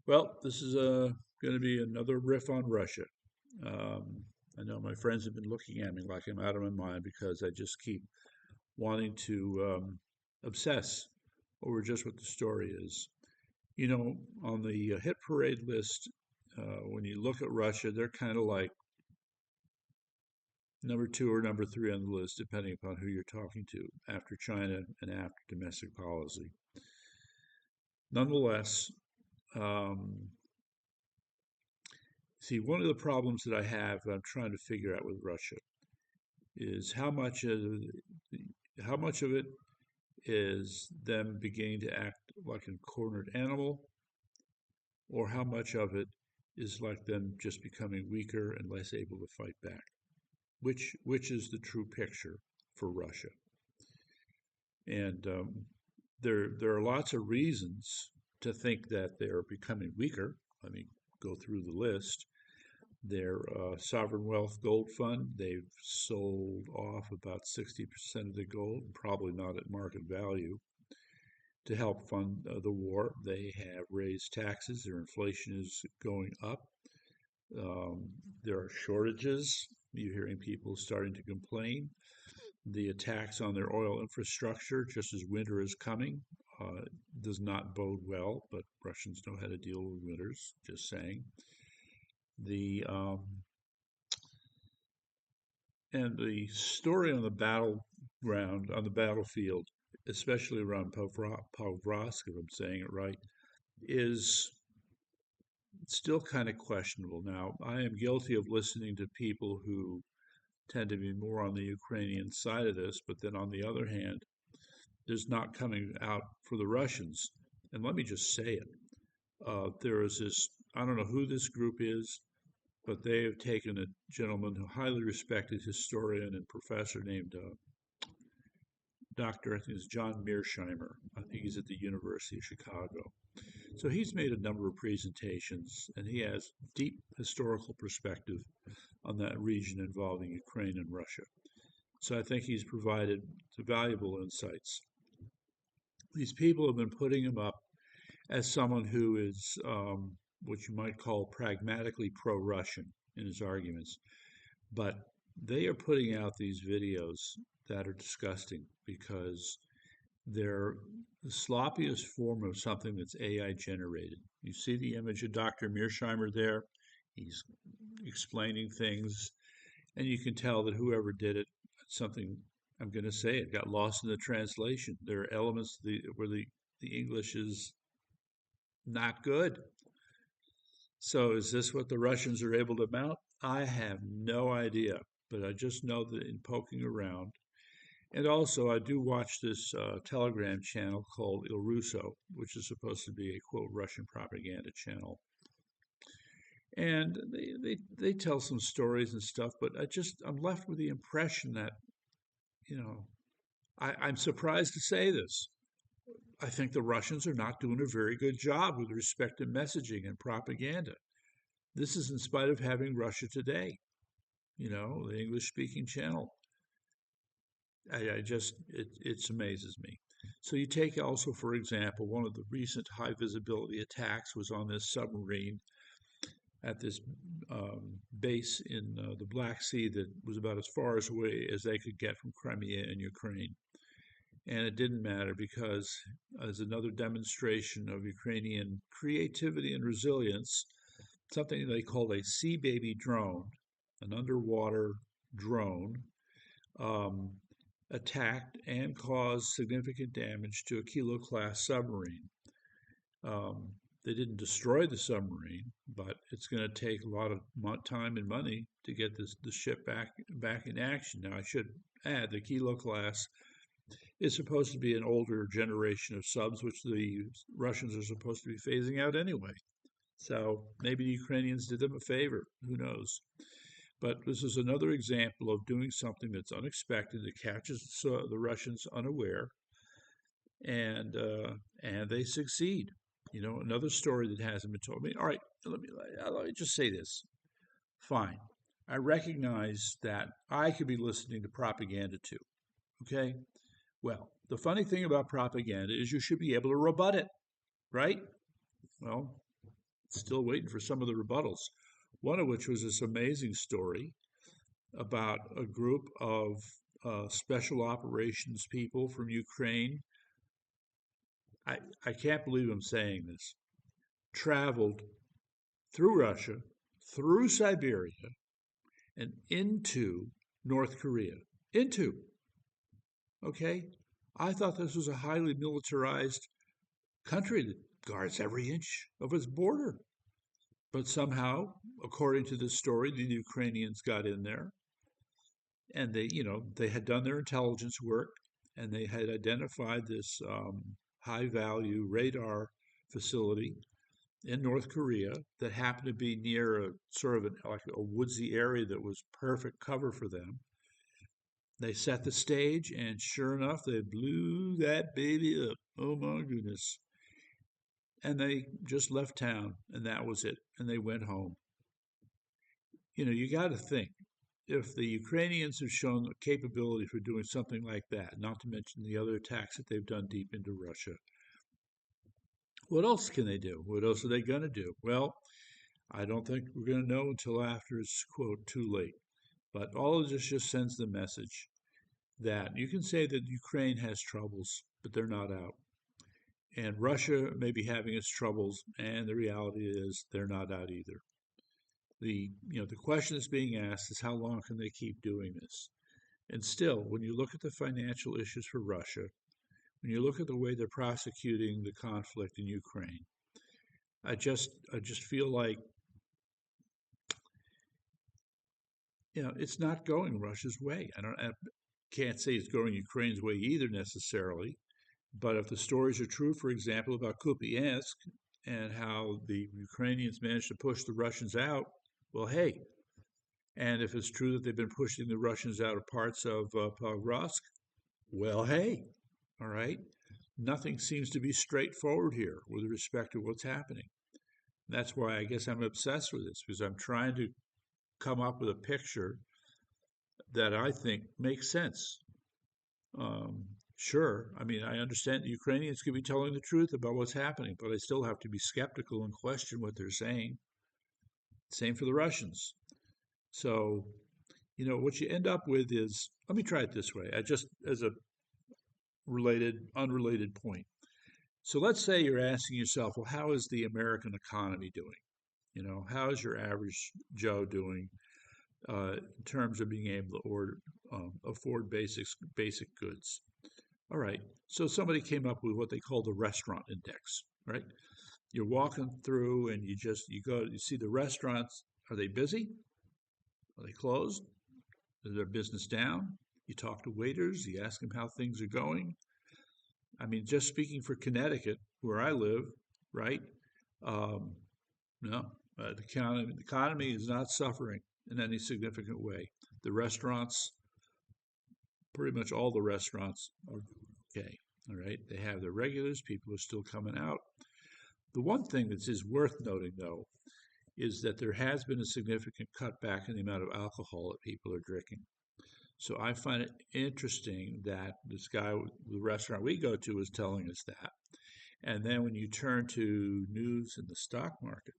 Well, this is going to be another riff on Russia. Um, I know my friends have been looking at me like I'm out of my mind because I just keep wanting to obsess over just what the story is. You know, on the hit parade list, when you look at Russia, they're kind of like number two or number three on the list, depending upon who you're talking to, after China and after domestic policy. Nonetheless, um, see, one of the problems that I have, I'm trying to figure out with Russia, is how much of it is them beginning to act like a cornered animal, or how much of it is like them just becoming weaker and less able to fight back. Which is the true picture for Russia? And there are lots of reasons to think that they are becoming weaker. Let me go through the list. Their sovereign wealth gold fund, they've sold off about 60% of the gold, probably not at market value, to help fund the war. They have raised taxes, their inflation is going up. Um, there are shortages. You're hearing people starting to complain. The attacks on their oil infrastructure, just as winter is coming, uh, does not bode well, but Russians know how to deal with winters, just saying. The And the story on the battleground, on the battlefield, especially around Pokrovsk, if I'm saying it right, is still kind of questionable. Now, I am guilty of listening to people who tend to be more on the Ukrainian side of this, but then on the other hand, there's not coming out for the Russians. And let me just say it. There is this, I don't know who this group is, but they have taken a gentleman, a highly respected historian and professor named Dr. I think it's John Mearsheimer. I think he's at the University of Chicago. So he's made a number of presentations and he has deep historical perspective on that region involving Ukraine and Russia. So I think he's provided valuable insights. These people have been putting him up as someone who is what you might call pragmatically pro Russian in his arguments. But they are putting out these videos that are disgusting because they're the sloppiest form of something that's AI generated. You see the image of Dr. Mearsheimer there. He's explaining things, and you can tell that whoever did it, something, I'm going to say it, got lost in the translation. There are elements where the English is not good. So is this what the Russians are able to mount? I have no idea, but I just know that in poking around, and also, I do watch this Telegram channel called Il Russo, which is supposed to be a quote Russian propaganda channel. And they tell some stories and stuff, but I'm left with the impression that, you know, I'm surprised to say this. I think the Russians are not doing a very good job with respect to messaging and propaganda. This is in spite of having Russia Today, the English speaking channel. It amazes me. So you take also, for example, one of the recent high visibility attacks was on this submarine at this base in the Black Sea that was about as far as away as they could get from Crimea and Ukraine. And it didn't matter because, as another demonstration of Ukrainian creativity and resilience, something they called a Sea Baby drone, an underwater drone, um, attacked and caused significant damage to a Kilo class submarine. Um, they didn't destroy the submarine, but it's going to take a lot of time and money to get the ship back in action. Now, I should add the Kilo class is supposed to be an older generation of subs, which the Russians are supposed to be phasing out anyway. So maybe the Ukrainians did them a favor. Who knows? But this is another example of doing something that's unexpected that catches the Russians unaware, and uh, and they succeed. Another story that hasn't been told. All right, let me just say this. Fine, I recognize that I could be listening to propaganda too. Okay, well, the funny thing about propaganda is you should be able to rebut it, right? Well, Still waiting for some of the rebuttals. One of which was this amazing story about a group of special operations people from Ukraine. I can't believe I'm saying this. Traveled through Russia, through Siberia, and into North Korea. Into, okay? I thought this was a highly militarized country that guards every inch of its border. But somehow, according to this story, the Ukrainians got in there and they had done their intelligence work and they had identified this high value radar facility in North Korea that happened to be near a sort of like a woodsy area that was perfect cover for them. They set the stage, and sure enough, they blew that baby up. Oh my goodness. And they just left town, and that was it. And they went home. You got to think if the Ukrainians have shown the capability for doing something like that, not to mention the other attacks that they've done deep into Russia, what else can they do? What else are they going to do? Well, I don't think we're going to know until after it's, quote, too late. But all of this just sends the message that you can say that Ukraine has troubles, but they're not out. And Russia may be having its troubles, and the reality is they're not out either. The question that's being asked is how long can they keep doing this? And still, when you look at the financial issues for Russia, when you look at the way they're prosecuting the conflict in Ukraine, I just feel like it's not going Russia's way. I can't say it's going Ukraine's way either necessarily, but if the stories are true, for example, about Kupiansk and how the Ukrainians managed to push the Russians out, well, hey, and if it's true that they've been pushing the Russians out of parts of Pokrovsk, well, hey, all right. Nothing seems to be straightforward here with respect to what's happening. That's why I guess I'm obsessed with this because I'm trying to come up with a picture that I think makes sense. Um, sure, I mean, I understand the Ukrainians could be telling the truth about what's happening, but I still have to be skeptical and question what they're saying. Same for the Russians. So, what you end up with is, let me try it this way, just as a unrelated point. So let's say you're asking yourself, well, how is the American economy doing? How is your average Joe doing in terms of being able to afford basic goods? All right. So somebody came up with what they call the restaurant index, right? You're walking through and you see the restaurants. Are they busy? Are they closed? Is their business down? You talk to waiters, you ask them how things are going. I mean, just speaking for Connecticut, where I live, right? Um, no, the economy is not suffering in any significant way. The restaurants, pretty much all the restaurants are okay. All right. They have their regulars. People are still coming out. The one thing that is worth noting, though, is that there has been a significant cutback in the amount of alcohol that people are drinking. So I find it interesting that this guy, the restaurant we go to, is telling us that. And then when you turn to news in the stock market,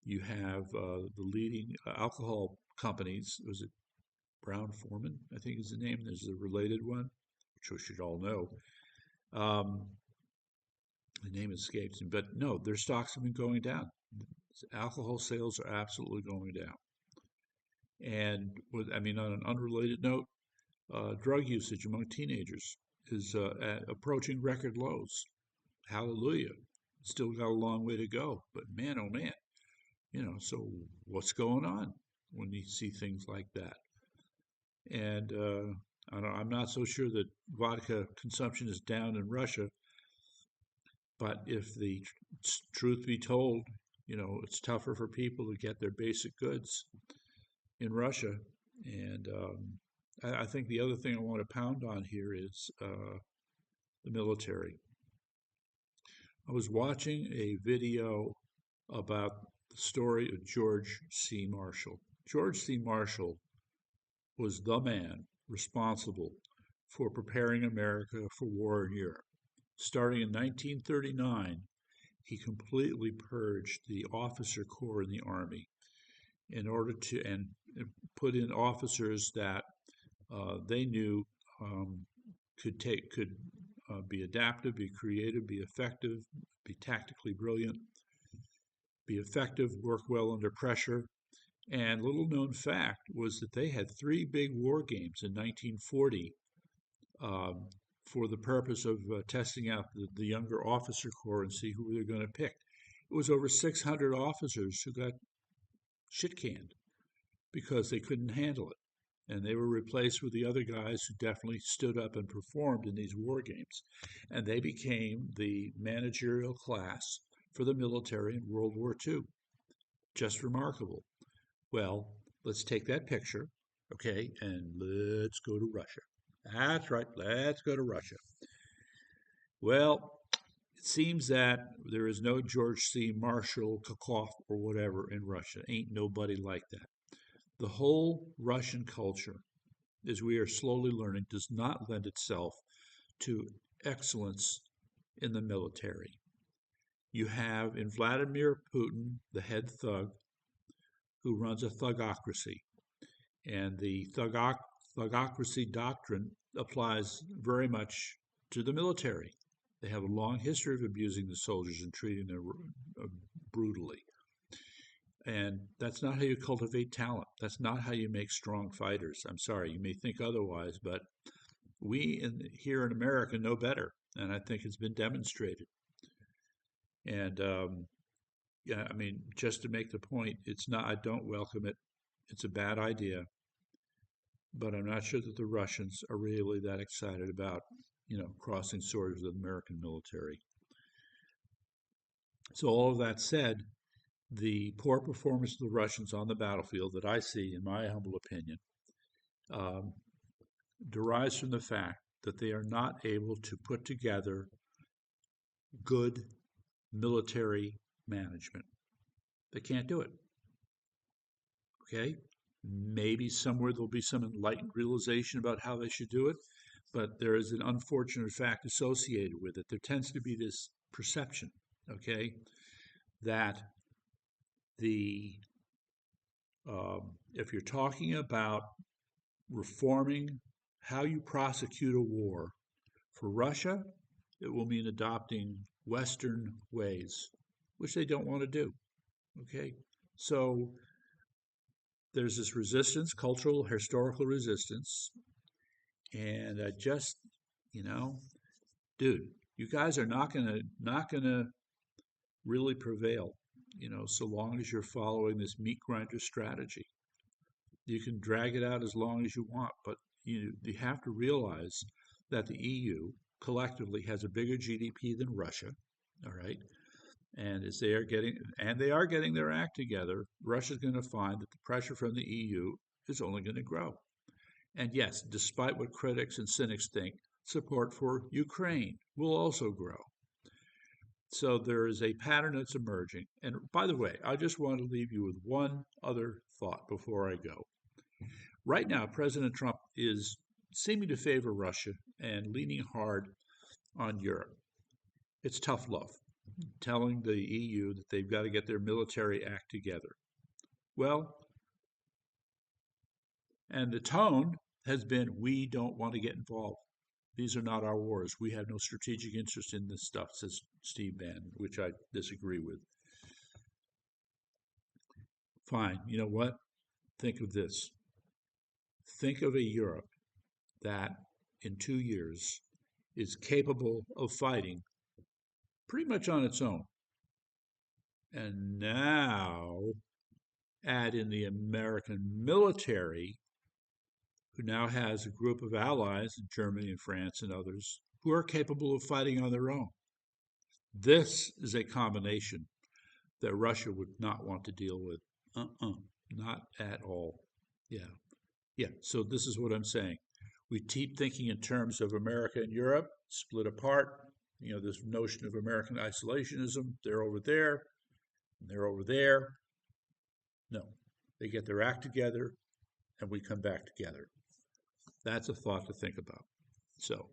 you have the leading alcohol companies. Was it Brown Forman? I think is the name. There's a related one, which we should all know. Um, the name escapes me, but no, their stocks have been going down. Alcohol sales are absolutely going down. And on an unrelated note, drug usage among teenagers is approaching record lows. Hallelujah. Still got a long way to go, but man, oh man, so what's going on when you see things like that? And I'm not so sure that vodka consumption is down in Russia, but if the truth be told, it's tougher for people to get their basic goods in Russia. And I think the other thing I want to pound on here is the military. I was watching a video about the story of George C. Marshall. George C. Marshall was the man responsible for preparing America for war in Europe. Starting in 1939, he completely purged the officer corps in the army in order to and put in officers that they knew um, could be adaptive, be creative, be effective, be tactically brilliant, be effective, work well under pressure. And little known fact was that they had three big war games in 1940 um, for the purpose of testing out the younger officer corps and see who they're going to pick. It was over 600 officers who got shit canned because they couldn't handle it. And they were replaced with the other guys who definitely stood up and performed in these war games. And they became the managerial class for the military in World War II. Just remarkable. Well, let's take that picture, okay, and let's go to Russia. That's right, let's go to Russia. Well, it seems that there is no George C. Marshall, Kokov, or whatever in Russia. Ain't nobody like that. The whole Russian culture, as we are slowly learning, does not lend itself to excellence in the military. You have in Vladimir Putin, the head thug, who runs a thugocracy. And the thugocracy doctrine applies very much to the military. They have a long history of abusing the soldiers and treating them brutally. And that's not how you cultivate talent. That's not how you make strong fighters. I'm sorry, you may think otherwise, but here in America know better, and I think it's been demonstrated. And yeah, I mean, just to make the point, it's not. I don't welcome it. It's a bad idea, but I'm not sure that the Russians are really that excited about, crossing swords with the American military. So all of that said, the poor performance of the Russians on the battlefield that I see, in my humble opinion, um, derives from the fact that they are not able to put together good military management. They can't do it. Okay? Maybe somewhere there'll be some enlightened realization about how they should do it, but there is an unfortunate fact associated with it. There tends to be this perception, okay, that the if you're talking about reforming how you prosecute a war for Russia, it will mean adopting Western ways, which they don't want to do. Okay, so there's this resistance, cultural, historical resistance, and I just, you know, dude, you guys are not gonna really prevail, so long as you're following this meat grinder strategy. You can drag it out as long as you want, but you have to realize that the EU collectively has a bigger GDP than Russia, all right? And as they are getting their act together, Russia's going to find that the pressure from the EU is only going to grow. And yes, despite what critics and cynics think, support for Ukraine will also grow. So there is a pattern that's emerging. And by the way, I just want to leave you with one other thought before I go. Right now, President Trump is seeming to favor Russia and leaning hard on Europe. It's tough love, telling the EU that they've got to get their military act together. Well, and the tone has been, we don't want to get involved. These are not our wars. We have no strategic interest in this stuff, says Steve Bannon, which I disagree with. Fine. You know what? Think of this. Think of a Europe that in 2 years is capable of fighting pretty much on its own. And now add in the American military, who now has a group of allies in Germany and France and others who are capable of fighting on their own. This is a combination that Russia would not want to deal with. Not at all. Yeah. Yeah. So this is what I'm saying. We keep thinking in terms of America and Europe split apart. This notion of American isolationism, they're over there, and they're over there. No, they get their act together, and we come back together. That's a thought to think about. So,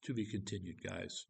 to be continued, guys.